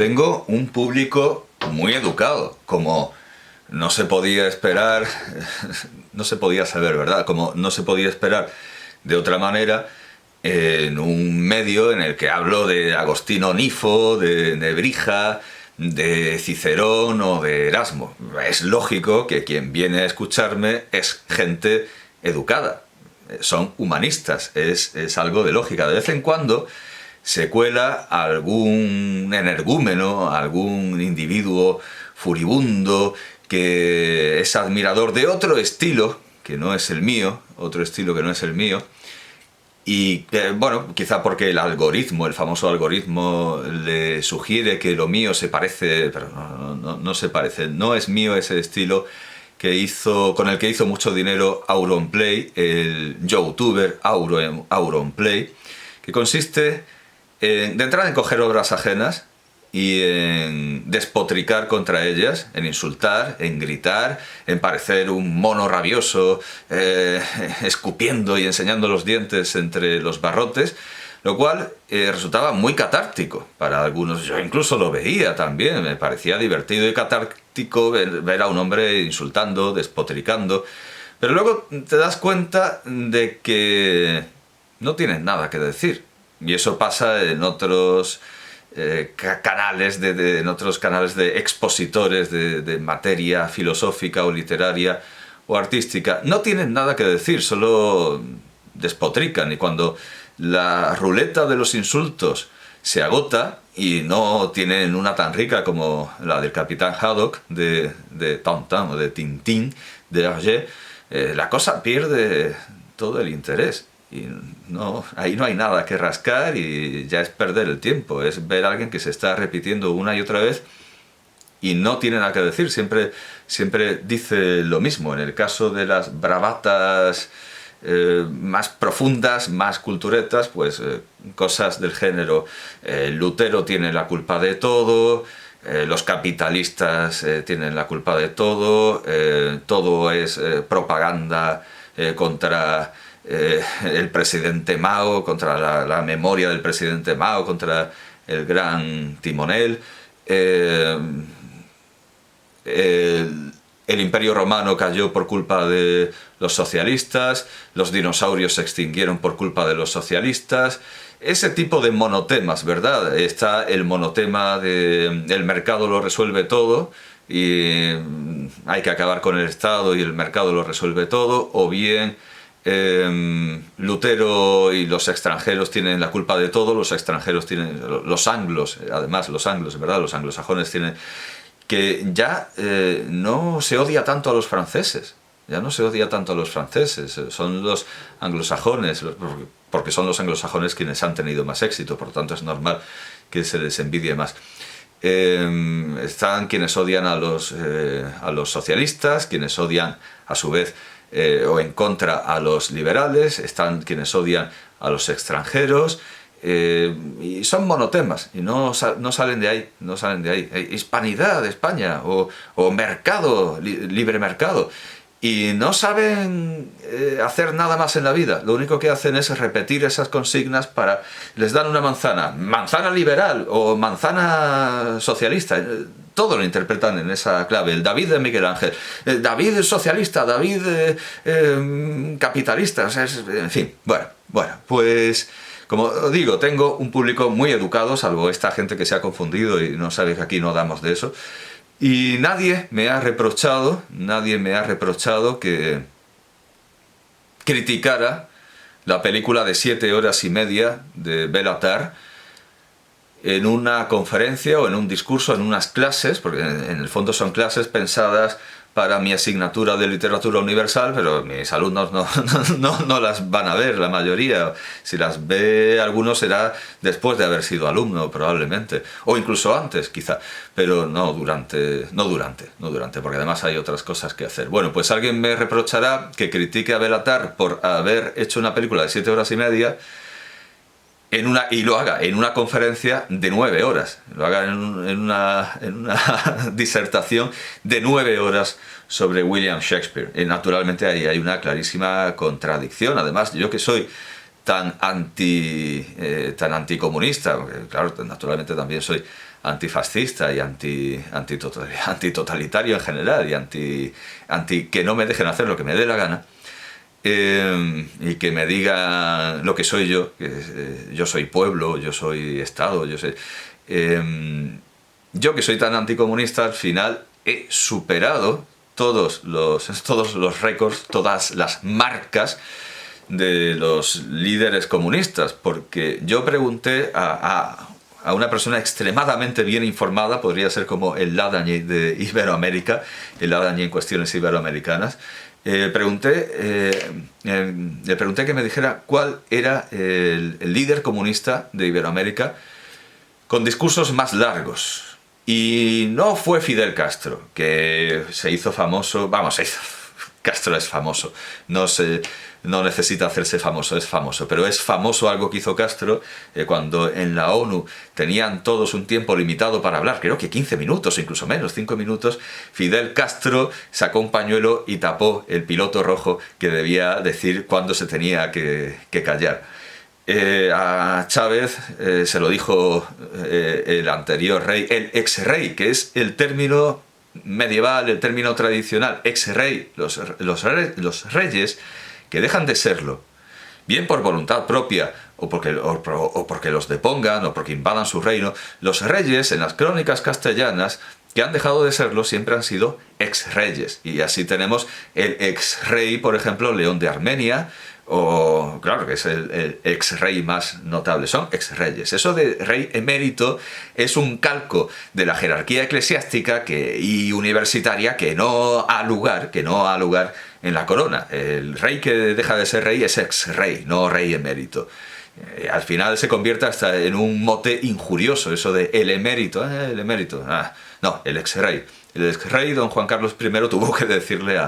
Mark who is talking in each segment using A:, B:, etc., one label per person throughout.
A: Tengo un público muy educado, como no se podía esperar, no se podía saber, ¿verdad? Como no se podía esperar de otra manera en un medio en el que hablo de Agostino Nifo, de Nebrija, de Cicerón o de Erasmo. Es lógico que quien viene a escucharme es gente educada, son humanistas, es algo de lógica. De vez en cuando se cuela algún energúmeno, algún individuo furibundo que es admirador de otro estilo que no es el mío, otro estilo que no es el mío, y bueno, quizá porque el algoritmo, el famoso algoritmo, le sugiere que lo mío se parece, pero no se parece, no es mío ese estilo con el que hizo mucho dinero Auronplay, el youtuber Auronplay, que consiste de entrada en coger obras ajenas y en despotricar contra ellas, en insultar, en gritar, en parecer un mono rabioso, escupiendo y enseñando los dientes entre los barrotes, lo cual resultaba muy catártico para algunos. Yo incluso lo veía también, me parecía divertido y catártico ver a un hombre insultando, despotricando, pero luego te das cuenta de que no tienes nada que decir. Y eso pasa en otros canales, en otros canales de expositores de materia filosófica o literaria o artística. No tienen nada que decir, solo despotrican. Y cuando la ruleta de los insultos se agota y no tienen una tan rica como la del Capitán Haddock de Tintin o de Tintín de Hergé, la cosa pierde todo el interés. Y ahí no hay nada que rascar y ya es perder el tiempo, es ver a alguien que se está repitiendo una y otra vez y no tiene nada que decir, siempre dice lo mismo. En el caso de las bravatas más profundas, más culturetas, pues cosas del género, Lutero tiene la culpa de todo, los capitalistas tienen la culpa de todo, todo es propaganda contra el presidente Mao, contra la memoria del presidente Mao, contra el gran timonel. El Imperio Romano cayó por culpa de los socialistas, los dinosaurios se extinguieron por culpa de los socialistas. Ese tipo de monotemas, ¿verdad? Está el monotema de el mercado lo resuelve todo y hay que acabar con el Estado y el mercado lo resuelve todo, o bien Lutero y los extranjeros tienen la culpa de todo, los extranjeros tienen, los anglos, además los anglos, ¿verdad? Los anglosajones tienen, que ya no se odia tanto a los franceses, ya no se odia tanto a los franceses, son los anglosajones, porque son los anglosajones quienes han tenido más éxito, por lo tanto es normal que se les envidie más. Están quienes odian a los socialistas, quienes odian a su vez o en contra a los liberales, están quienes odian a los extranjeros, y son monotemas y no salen de ahí, no salen de ahí. Hispanidad de España o mercado, libre mercado, y no saben hacer nada más en la vida. Lo único que hacen es repetir esas consignas les dan una manzana liberal o manzana socialista. Todo lo interpretan en esa clave. El David de Miguel Ángel, el David socialista, David capitalista, o sea, en fin, bueno, pues como digo, tengo un público muy educado, salvo esta gente que se ha confundido y no sabe que aquí no damos de eso. Y nadie me ha reprochado que criticara la película de 7 horas y media de Bél Attard en una conferencia o en un discurso, en unas clases, porque en el fondo son clases pensadas para mi asignatura de literatura universal, pero mis alumnos no las van a ver, la mayoría. Si las ve alguno será después de haber sido alumno, probablemente, o incluso antes, quizá, pero no durante, porque además hay otras cosas que hacer. Bueno, pues alguien me reprochará que critique a Bél Attard por haber hecho una película de 7 horas y media, y lo haga en una conferencia de 9 horas, lo haga en una disertación de 9 horas sobre William Shakespeare. Y naturalmente ahí hay una clarísima contradicción. Además, yo que soy tan anticomunista, porque claro, naturalmente también soy antifascista y antitotalitario en general y anti que no me dejen hacer lo que me dé la gana, y que me digan lo que soy yo, que yo soy pueblo, yo soy Estado, yo que soy tan anticomunista, al final he superado todos los récords, todas las marcas de los líderes comunistas, porque yo pregunté a una persona extremadamente bien informada, podría ser como el Ladañi de Iberoamérica, el Ladañi en cuestiones iberoamericanas. Le pregunté que me dijera cuál era el líder comunista de Iberoamérica con discursos más largos. Y no fue Fidel Castro, que se hizo famoso, Castro es famoso, no necesita hacerse famoso, es famoso, pero es famoso algo que hizo Castro cuando en la ONU tenían todos un tiempo limitado para hablar, creo que 15 minutos, incluso menos, 5 minutos, Fidel Castro sacó un pañuelo y tapó el piloto rojo que debía decir cuándo se tenía que callar. A Chávez se lo dijo el anterior rey, el ex-rey, que es el término medieval, el término tradicional, ex-rey, los reyes que dejan de serlo, bien por voluntad propia o porque los depongan o porque invadan su reino. Los reyes en las crónicas castellanas que han dejado de serlo siempre han sido ex-reyes, y así tenemos el ex-rey, por ejemplo, León de Armenia, o claro que es el ex-rey más notable, son ex-reyes. Eso de rey emérito es un calco de la jerarquía eclesiástica y universitaria que no ha lugar en la corona. El rey que deja de ser rey es ex-rey, no rey emérito. Al final se convierte hasta en un mote injurioso, eso de el emérito, no, el ex-rey. El ex-rey don Juan Carlos I tuvo que decirle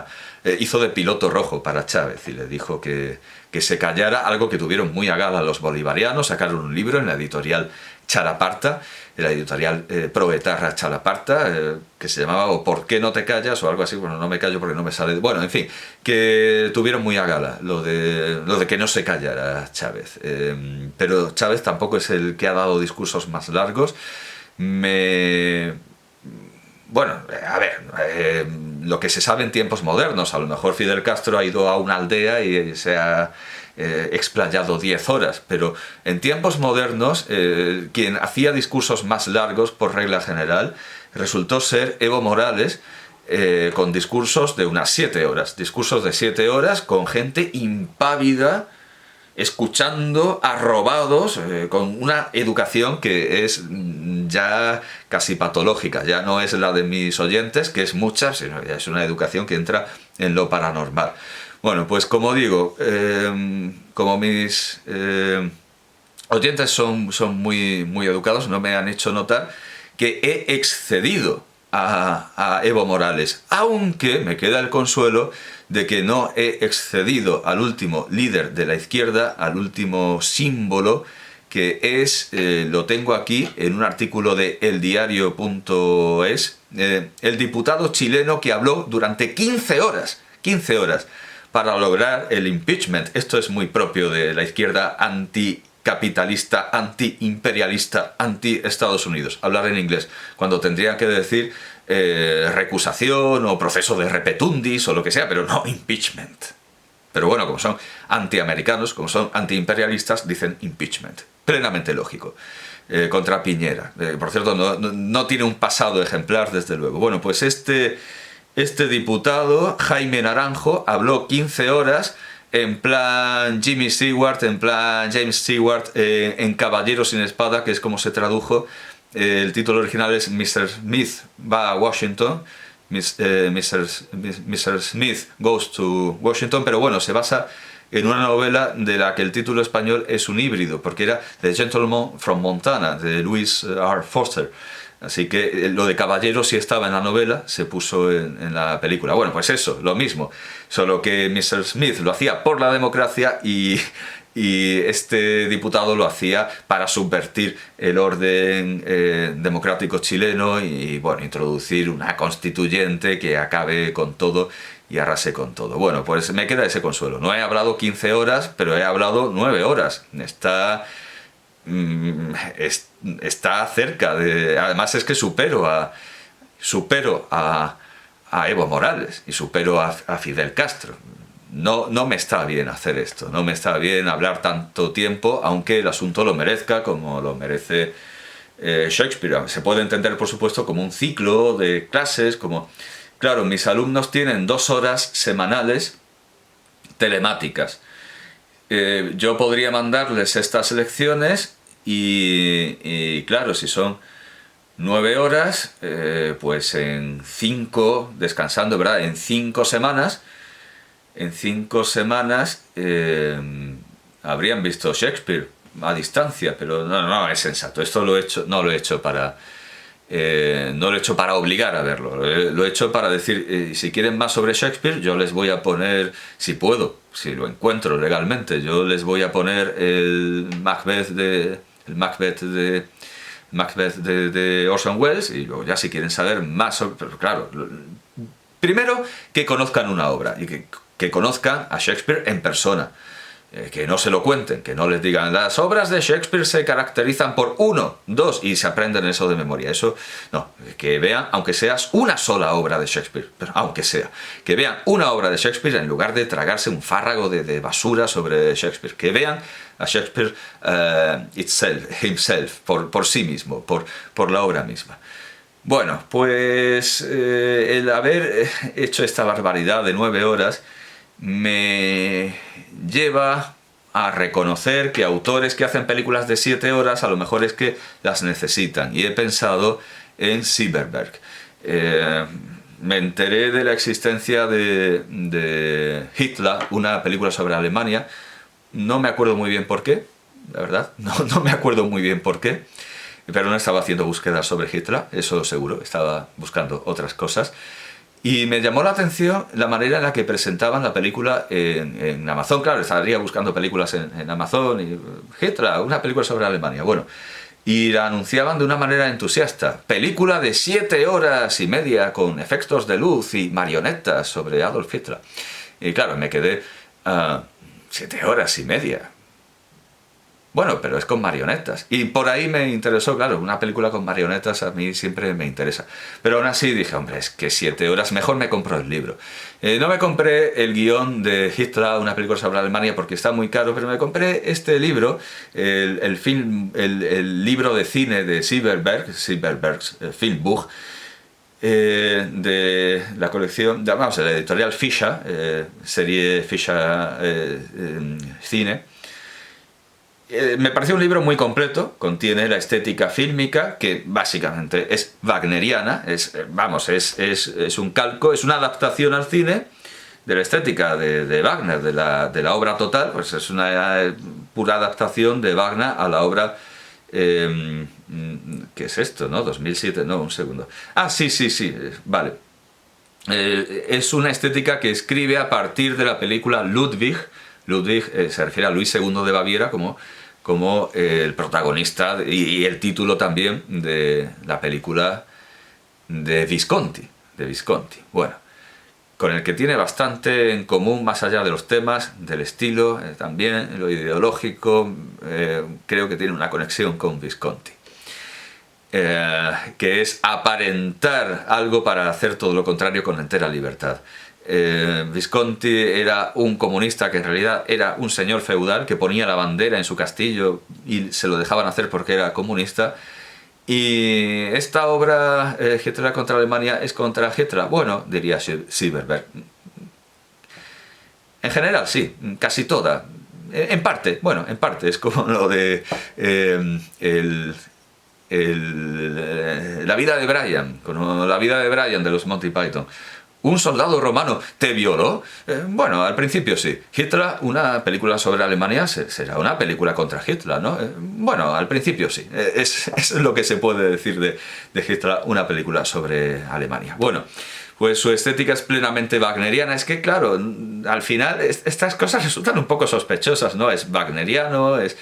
A: hizo de piloto rojo para Chávez y le dijo que se callara, algo que tuvieron muy a gala los bolivarianos. Sacaron un libro en la editorial Chalaparta, la editorial proetarra Chalaparta, que se llamaba O ¿por qué no te callas? O algo así. Bueno, no me callo porque no me sale. Bueno, en fin, que tuvieron muy a gala lo de que no se callara Chávez. Pero Chávez tampoco es el que ha dado discursos más largos. Bueno, a ver, lo que se sabe en tiempos modernos, a lo mejor Fidel Castro ha ido a una aldea y se ha explayado 10 horas, pero en tiempos modernos quien hacía discursos más largos por regla general resultó ser Evo Morales, con discursos de unas 7 horas, discursos de 7 horas con gente impávida, escuchando, arrobados, con una educación que es ya casi patológica, ya no es la de mis oyentes, que es mucha, sino ya es una educación que entra en lo paranormal. Bueno, pues como digo, como mis oyentes son muy, muy educados, no me han hecho notar que he excedido a Evo Morales, aunque me queda el consuelo de que no he excedido al último líder de la izquierda, al último símbolo, que es, lo tengo aquí en un artículo de eldiario.es, el diputado chileno que habló durante 15 horas, para lograr el impeachment. Esto es muy propio de la izquierda anticapitalista, antiimperialista, anti-Estados Unidos, hablar en inglés, cuando tendría que decir recusación o proceso de repetundis o lo que sea, pero no impeachment. Pero bueno, como son antiamericanos, como son antiimperialistas, dicen impeachment. Plenamente lógico. Contra Piñera. Por cierto, no tiene un pasado ejemplar, desde luego. Bueno, pues este diputado, Jaime Naranjo, habló 15 horas en plan Jimmy Stewart, en plan James Stewart, en Caballero sin espada, que es como se tradujo. El título original es Mr. Smith va a Washington, Mr. Smith goes to Washington, pero bueno, se basa en una novela de la que el título español es un híbrido, porque era The Gentleman from Montana, de Louis R. Foster. Así que lo de caballero sí estaba en la novela, se puso en la película. Bueno, pues eso, lo mismo, solo que Mr. Smith lo hacía por la democracia y este diputado lo hacía para subvertir el orden democrático chileno y, bueno, introducir una constituyente que acabe con todo y arrase con todo. Bueno, pues me queda ese consuelo. No he hablado 15 horas, pero he hablado 9 horas. Está está cerca de... Además es que supero a Evo Morales y supero a Fidel Castro. No, no me está bien hacer esto, no me está bien hablar tanto tiempo, aunque el asunto lo merezca, como lo merece Shakespeare. Se puede entender, por supuesto, como un ciclo de clases, como... Claro, mis alumnos tienen 2 horas semanales telemáticas. Yo podría mandarles estas lecciones y claro, si son 9 horas, pues en 5, descansando, ¿verdad? En cinco semanas habrían visto Shakespeare a distancia, pero no, no es sensato. Esto no lo he hecho para obligar a verlo, lo he hecho para decir, si quieren más sobre Shakespeare, yo les voy a poner, si puedo, si lo encuentro legalmente, yo les voy a poner el Macbeth de Orson Welles, y luego ya si quieren saber más sobre... Pero claro, primero que conozcan una obra y que conozcan a Shakespeare en persona. Que no se lo cuenten, que no les digan las obras de Shakespeare se caracterizan por 1, 2 y se aprenden eso de memoria. Eso no, que vean, aunque seas una sola obra de Shakespeare, pero aunque sea, que vean una obra de Shakespeare en lugar de tragarse un fárrago de basura sobre Shakespeare, que vean a Shakespeare himself, por sí mismo, por la obra misma. Bueno, pues el haber hecho esta barbaridad de 9 horas me lleva a reconocer que autores que hacen películas de 7 horas a lo mejor es que las necesitan. Y he pensado en Silverberg. Me enteré de la existencia de Hitler, una película sobre Alemania. No me acuerdo muy bien por qué, la verdad. No me acuerdo muy bien por qué. Pero no estaba haciendo búsquedas sobre Hitler, eso seguro. Estaba buscando otras cosas. Y me llamó la atención la manera en la que presentaban la película en Amazon. Claro, estaría buscando películas en Amazon y Hitler, una película sobre Alemania. Bueno, y la anunciaban de una manera entusiasta. Película de 7 horas y media con efectos de luz y marionetas sobre Adolf Hitler. Y claro, me quedé 7 horas y media. Bueno, pero es con marionetas. Y por ahí me interesó, claro, una película con marionetas a mí siempre me interesa. Pero aún así dije, hombre, es que 7 horas, mejor me compro el libro. No me compré el guión de Hitler, una película sobre Alemania, porque está muy caro, pero me compré este libro, el libro de cine de Silverberg's Filmbuch, de la colección, vamos, de la editorial Fischer, serie Fischer Cine. Me pareció un libro muy completo, contiene la estética fílmica, que básicamente es wagneriana, es un calco, es una adaptación al cine de la estética de Wagner, de la obra total, pues es una pura adaptación de Wagner a la obra, ¿qué es esto, no? 2007, no, un segundo. Ah, sí, vale. Es una estética que escribe a partir de la película Ludwig. Ludwig se refiere a Luis II de Baviera como el protagonista y el título también de la película de Visconti. Bueno, con el que tiene bastante en común más allá de los temas, del estilo, también lo ideológico, creo que tiene una conexión con Visconti. Que es aparentar algo para hacer todo lo contrario con entera libertad. Visconti era un comunista que en realidad era un señor feudal que ponía la bandera en su castillo y se lo dejaban hacer porque era comunista. Y esta obra, Hitler contra Alemania, es contra Hitler. Bueno, diría Silverberg. En general, sí, casi toda. En parte, es como lo de la vida de Brian, como la vida de Brian de los Monty Python. ¿Un soldado romano te violó? Bueno, al principio sí. Hitler, una película sobre Alemania, será una película contra Hitler, ¿no? Bueno, al principio sí. Es lo que se puede decir de Hitler, una película sobre Alemania. Bueno, pues su estética es plenamente wagneriana. Es que, claro, al final estas cosas resultan un poco sospechosas, ¿no? Es wagneriano, es...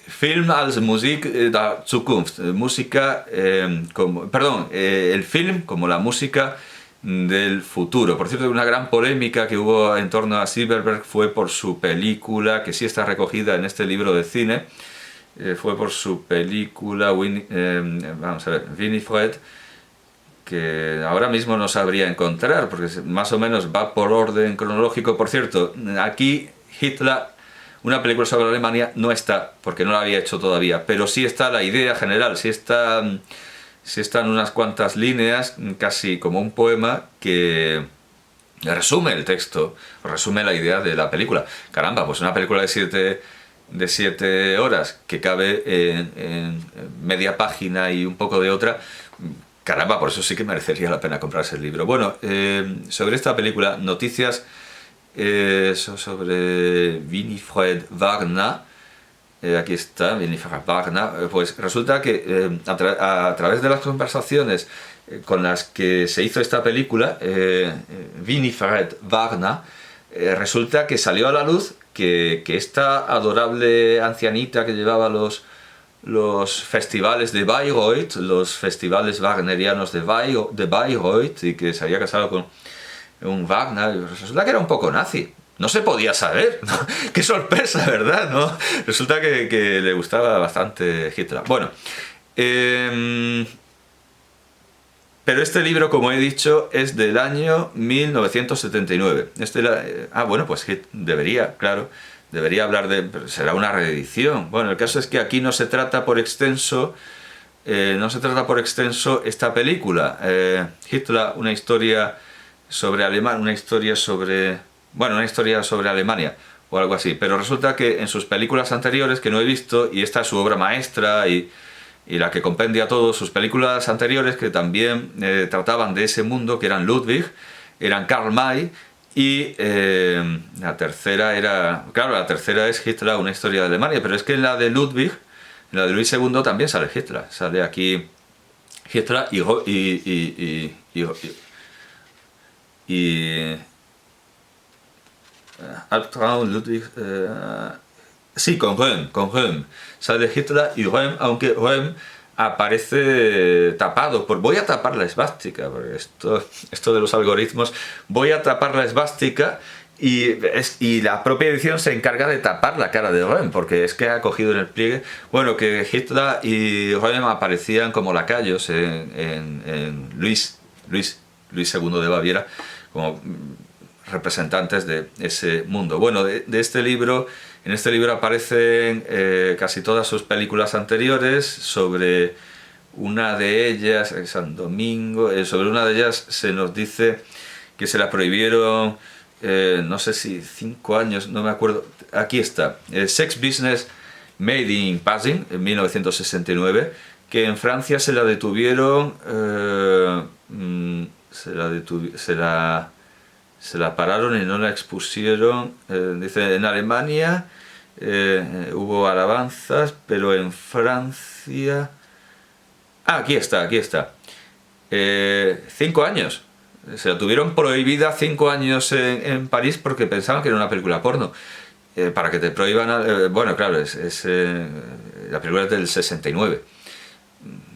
A: Film als Musik der Zukunft. Música, el film como la música del futuro. Por cierto, una gran polémica que hubo en torno a Silverberg fue por su película, que sí está recogida en este libro de cine, fue por su película vamos a ver, Winifred, que ahora mismo no sabría encontrar, porque más o menos va por orden cronológico. Por cierto, aquí Hitler, una película sobre Alemania, no está, porque no la había hecho todavía, pero sí está la idea general, sí están unas cuantas líneas, casi como un poema, que resume el texto, resume la idea de la película. Caramba, pues una película de 7 horas que cabe en media página y un poco de otra. Caramba, por eso sí que merecería la pena comprarse el libro. Bueno, sobre esta película, noticias sobre Winifred Wagner. Aquí está, Winifred Wagner. Pues resulta que a través de las conversaciones con las que se hizo esta película, Winifred Wagner, resulta que salió a la luz que esta adorable ancianita que llevaba los festivales de Bayreuth, los festivales wagnerianos de Bayreuth, y que se había casado con un Wagner, resulta que era un poco nazi. No se podía saber, ¿no? Qué sorpresa, ¿verdad? ¿No? Resulta que le gustaba bastante Hitler. Bueno, pero este libro, como he dicho, es del año 1979. Bueno, pues debería, claro, debería hablar será una reedición. Bueno, el caso es que aquí no se trata por extenso esta película. Hitler, una historia sobre una historia sobre Alemania o algo así. Pero resulta que en sus películas anteriores, que no he visto, y esta es su obra maestra y la que compendia todo, sus películas anteriores que también trataban de ese mundo, que eran Ludwig, eran Karl May, y la tercera es Hitler, una historia de Alemania. Pero es que en la de Ludwig, en la de Luis II, también sale Hitler. Sale aquí Hitler y Albtraum, Ludwig... sí, con Röhm. Sale Hitler y Röhm, aunque Röhm aparece tapado. Voy a tapar la esvástica, porque esto de los algoritmos, voy a tapar la esvástica y la propia edición se encarga de tapar la cara de Röhm, porque es que ha cogido en el pliegue, bueno, que Hitler y Röhm aparecían como lacayos en Luis II de Baviera, como representantes de ese mundo. Bueno, en este libro aparecen casi todas sus películas anteriores. Sobre una de ellas, San Domingo, sobre una de ellas se nos dice que se la prohibieron, no sé si 5 años, no me acuerdo. Aquí está, Sex Business Made in Passing, en 1969, que en Francia se la detuvieron, se la pararon y no la expusieron. Dice, en Alemania hubo alabanzas, pero en Francia... aquí está. 5 años. Se la tuvieron prohibida 5 años en París porque pensaban que era una película porno. Para que te prohíban... bueno, claro, la película es del 69.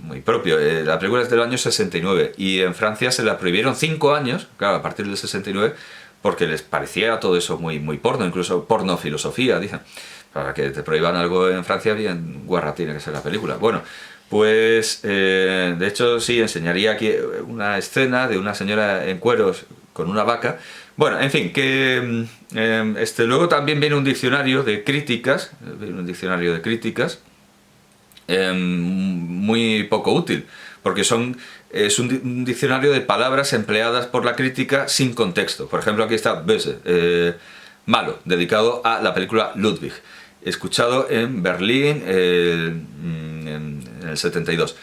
A: Muy propio. La película es del año 69 y en Francia se la prohibieron 5 años, claro, a partir del 69, porque les parecía todo eso muy, muy porno, incluso porno filosofía, dicen. Para que te prohíban algo en Francia, bien guarra tiene que ser la película. Bueno, pues de hecho sí, enseñaría aquí una escena de una señora en cueros con una vaca. Bueno, en fin, que luego también viene un diccionario de críticas, muy poco útil, porque es un diccionario de palabras empleadas por la crítica sin contexto. Por ejemplo, aquí está böse, malo, dedicado a la película Ludwig, escuchado en Berlín en el 72.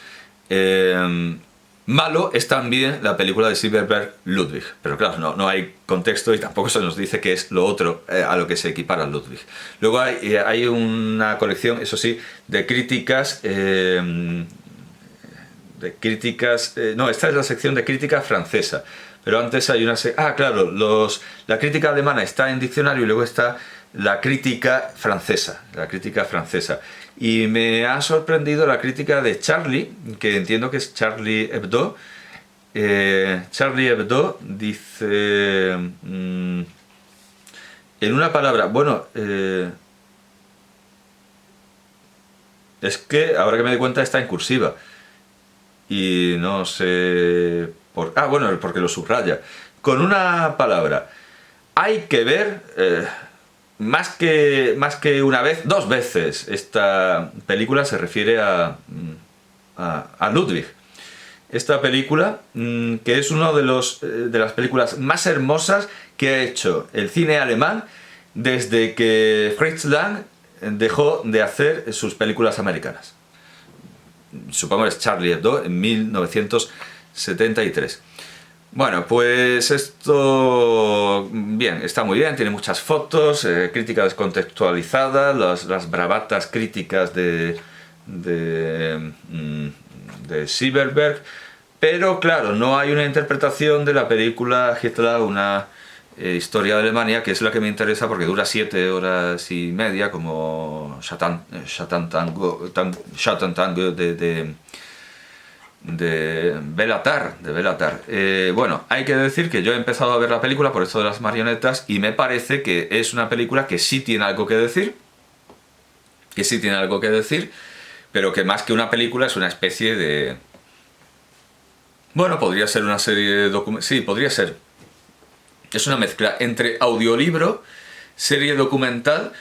A: Malo es también la película de Silverberg, Ludwig, pero claro, no hay contexto y tampoco se nos dice que es lo otro a lo que se equipara Ludwig. Luego hay una colección, eso sí, de críticas, no, esta es la sección de crítica francesa, pero antes hay una claro, la crítica alemana está en diccionario y luego está la crítica francesa, y me ha sorprendido la crítica de Charlie, que entiendo que es Charlie Hebdo. Charlie Hebdo dice, en una palabra, bueno, Es que, ahora que me doy cuenta, está en cursiva. Y no sé... Ah, bueno, porque lo subraya. Con una palabra. Hay que ver, más que una vez, dos veces. Esta película se refiere a Ludwig. Esta película, que es una de las películas más hermosas que ha hecho el cine alemán desde que Fritz Lang dejó de hacer sus películas americanas. Supongo que es Charlie Hebdo, en 1973. Bueno, pues esto, bien, está muy bien, tiene muchas fotos, crítica descontextualizada, las bravatas críticas de Silverberg, pero claro, no hay una interpretación de la película Hitler, una historia de Alemania, que es la que me interesa porque dura 7 horas y media, como Satan Tango de Bélatar, bueno, hay que decir que yo he empezado a ver la película por esto de las marionetas y me parece que es una película que sí tiene algo que decir, pero que más que una película es una especie de... Bueno, podría ser una serie documental, sí, podría ser. Es una mezcla entre audiolibro, serie documental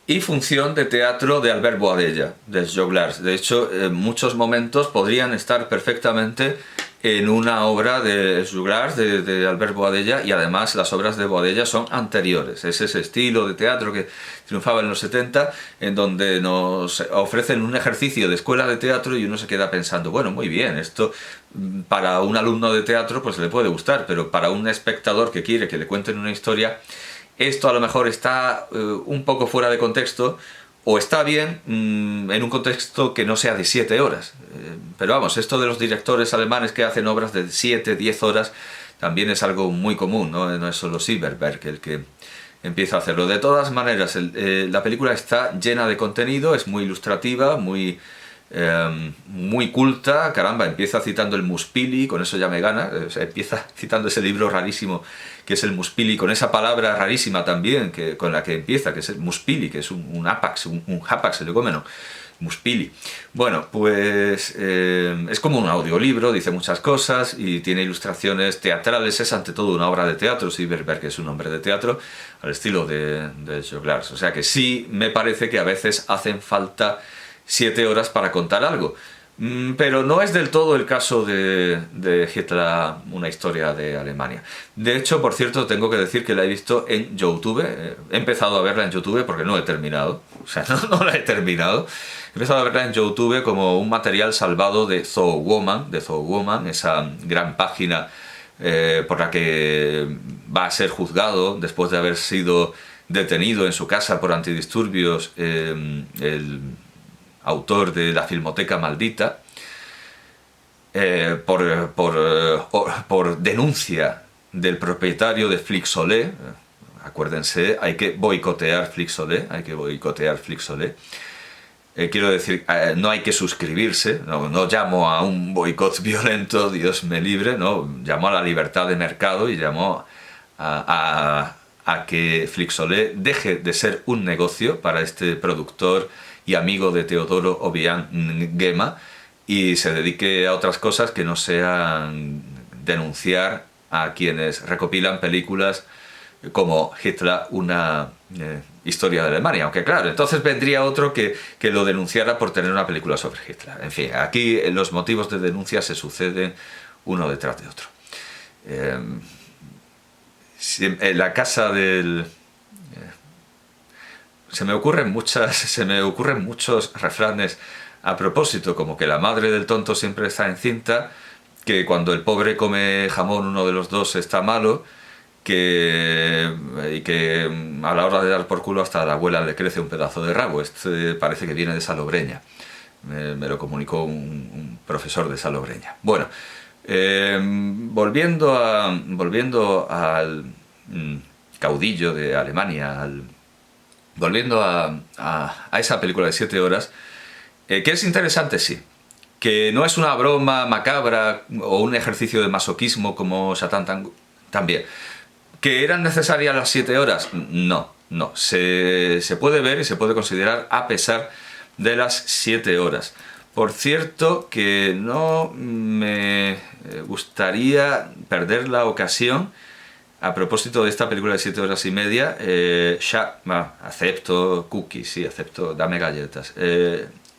A: y función de teatro de Albert Boadella, de Joglars. De hecho, en muchos momentos podrían estar perfectamente en una obra de Joglars, de Albert Boadella, y además las obras de Boadella son anteriores. Es ese estilo de teatro que triunfaba en los 70, en donde nos ofrecen un ejercicio de escuela de teatro y uno se queda pensando, bueno, muy bien, esto para un alumno de teatro pues le puede gustar, pero para un espectador que quiere que le cuenten una historia, esto a lo mejor está un poco fuera de contexto, o está bien en un contexto que no sea de 7 horas. Pero vamos, esto de los directores alemanes que hacen obras de 7, 10 horas también es algo muy común, ¿no? No es solo Silverberg el que empieza a hacerlo. De todas maneras, la película está llena de contenido, es muy ilustrativa, muy culta, caramba, empieza citando el Muspili, con eso ya me gana, o sea, empieza citando ese libro rarísimo que es el Muspili, con esa palabra rarísima también con la que empieza, que es el Muspili, que es un apax, un hapax legómeno, Muspili. Bueno, pues es como un audiolibro, dice muchas cosas y tiene ilustraciones teatrales, es ante todo una obra de teatro, Silverberg es un hombre de teatro, al estilo de Joglars, o sea que sí me parece que a veces hacen falta 7 horas para contar algo. Pero no es del todo el caso de Hitler, una historia de Alemania. De hecho, por cierto, tengo que decir que la he visto en YouTube. He empezado a verla en YouTube porque no he terminado. O sea, no la he terminado. He empezado a verla en YouTube como un material salvado de Zoo Woman, esa gran página por la que va a ser juzgado después de haber sido detenido en su casa por antidisturbios el autor de La Filmoteca Maldita, por denuncia del propietario de Flixolé. Acuérdense, hay que boicotear Flixolé, quiero decir, no hay que suscribirse, no llamo a un boicot violento, Dios me libre, no, llamo a la libertad de mercado y llamo a que Flixolé deje de ser un negocio para este productor y amigo de Teodoro Obiang Nguema y se dedique a otras cosas que no sean denunciar a quienes recopilan películas como Hitler, una historia de Alemania. Aunque claro, entonces vendría otro que lo denunciara por tener una película sobre Hitler. En fin, aquí los motivos de denuncia se suceden uno detrás de otro. En la casa del... Se me ocurren muchos refranes a propósito, como que la madre del tonto siempre está encinta, que cuando el pobre come jamón uno de los dos está malo, y que a la hora de dar por culo hasta a la abuela le crece un pedazo de rabo. Este parece que viene de Salobreña. Me lo comunicó un profesor de Salobreña. Bueno, volviendo al caudillo de Alemania, volviendo a esa película de 7 horas, que es interesante, sí, que no es una broma macabra o un ejercicio de masoquismo como Satan Tango, también. ¿Que eran necesarias las 7 horas? No. Se puede ver y se puede considerar a pesar de las 7 horas. Por cierto, que no me gustaría perder la ocasión, a propósito de esta película de 7 horas y media, acepto cookies, sí, acepto, dame galletas.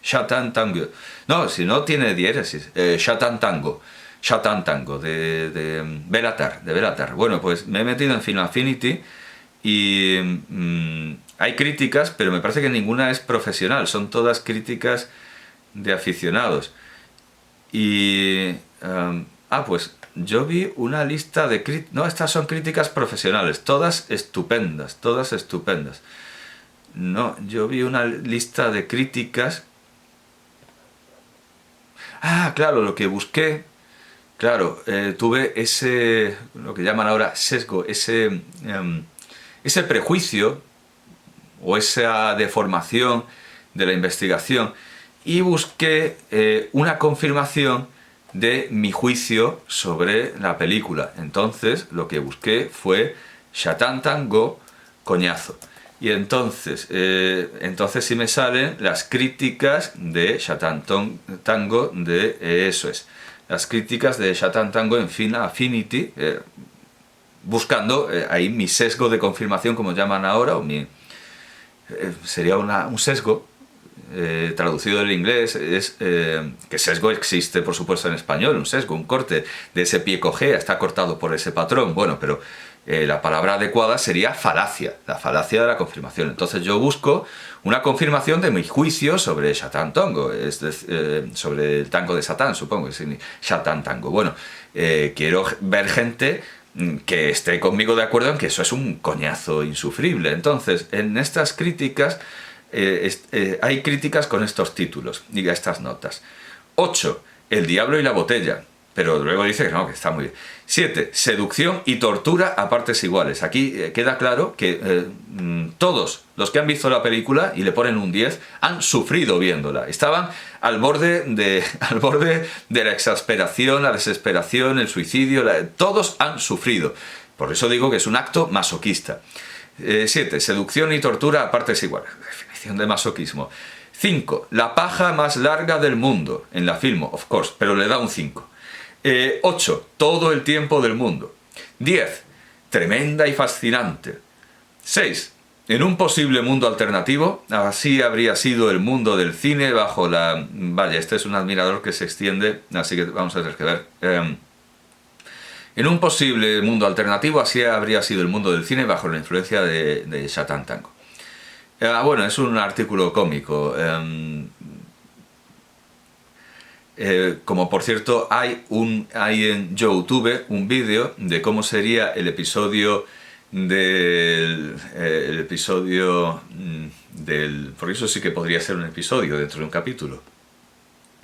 A: Shatan Tango. No, si no tiene diéresis. Shatan Tango. Shatan Tango, de Bélatar. Bueno, pues me he metido en Film Affinity y hay críticas, pero me parece que ninguna es profesional. Son todas críticas de aficionados. Y... pues yo vi una lista de críticas... No, estas son críticas profesionales, todas estupendas, todas estupendas. No, yo vi una lista de críticas... claro, lo que busqué... Claro, tuve ese, lo que llaman ahora sesgo, ese prejuicio o esa deformación de la investigación, y busqué una confirmación de mi juicio sobre la película. Entonces lo que busqué fue Shatan Tango, coñazo. Y entonces sí me salen las críticas de Shatan Tango, de eso es, las críticas de Shatan Tango en Film Affinity, buscando ahí mi sesgo de confirmación, como llaman ahora, o sería un sesgo, traducido del inglés, es que sesgo existe, por supuesto, en español, un sesgo, un corte de ese pie cojea, está cortado por ese patrón, bueno, pero la palabra adecuada sería falacia, la falacia de la confirmación. Entonces yo busco una confirmación de mi juicio sobre Shatan Tango, es decir, sobre el tango de Satán, supongo, es Shatan Tango. Bueno, quiero ver gente que esté conmigo de acuerdo en que eso es un coñazo insufrible. Entonces, en estas críticas, hay críticas con estos títulos y estas notas. 8. El diablo y la botella. Pero luego dice que no, que está muy bien. 7. Seducción y tortura a partes iguales. Aquí queda claro que todos los que han visto la película y le ponen un 10 han sufrido viéndola. Estaban al borde de la exasperación, la desesperación, el suicidio. Todos han sufrido. Por eso digo que es un acto masoquista. 7. Seducción y tortura a partes iguales. Definición de masoquismo. 5. La paja más larga del mundo. En la Filmo, of course, pero le da un 5. 8. Todo el tiempo del mundo. 10. Tremenda y fascinante. 6. En un posible mundo alternativo, así habría sido el mundo del cine bajo la... Vaya, este es un admirador que se extiende, así que vamos a tener que ver. En un posible mundo alternativo, así habría sido el mundo del cine bajo la influencia de Shatan Tango. Bueno, es un artículo cómico. Como por cierto, hay en YouTube un vídeo de cómo sería el episodio del... porque eso sí que podría ser un episodio dentro de un capítulo.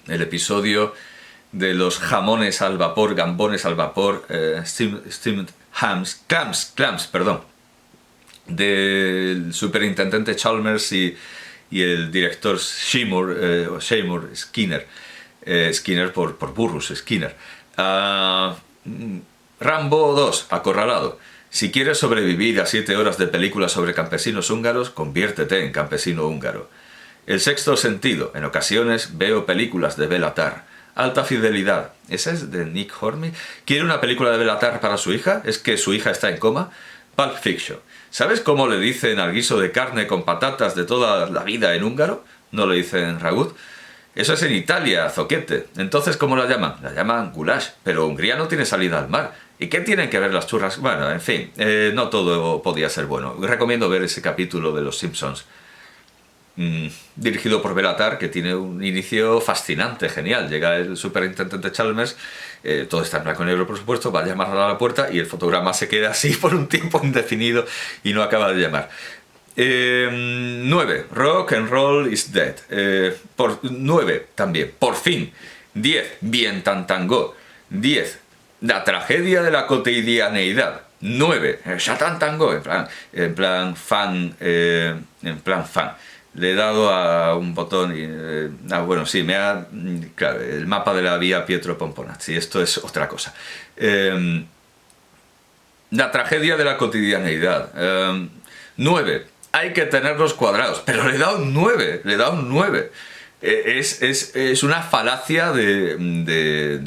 A: El episodio de los jamones al vapor, gambones al vapor, steamed clams, perdón, del superintendente Chalmers y el director Seymour Skinner. Skinner por Burrus, Skinner. Rambo 2, Acorralado. Si quieres sobrevivir a 7 horas de películas sobre campesinos húngaros, conviértete en campesino húngaro. El sexto sentido. En ocasiones veo películas de Béla Tarr. Alta fidelidad. ¿Esa es de Nick Hornby? ¿Quiere una película de Béla Tarr para su hija? ¿Es que su hija está en coma? Pulp Fiction. ¿Sabes cómo le dicen al guiso de carne con patatas de toda la vida en húngaro? No le dicen ragut. Eso es en Italia, zoquete. Entonces, ¿cómo la llaman? La llaman goulash, pero Hungría no tiene salida al mar. ¿Y qué tienen que ver las churras? Bueno, en fin, no todo podía ser bueno. Recomiendo ver ese capítulo de Los Simpsons, dirigido por Béla Tarr, que tiene un inicio fascinante, genial. Llega el superintendente Chalmers, todo está en blanco y negro, por supuesto, va a llamar a la puerta y el fotograma se queda así por un tiempo indefinido y no acaba de llamar. 9. Rock and Roll is Dead. 9 también, por fin. 10. Bien tan tango. 10. La tragedia de la cotidianeidad. 9. Shatan Tango. En plan fan. Le he dado a un botón y... bueno, sí, claro, el mapa de la vía Pietro Pomponazzi. Esto es otra cosa. La tragedia de la cotidianeidad. 9. hay que tenerlos cuadrados, pero le da un 9, le da un 9. Es una falacia de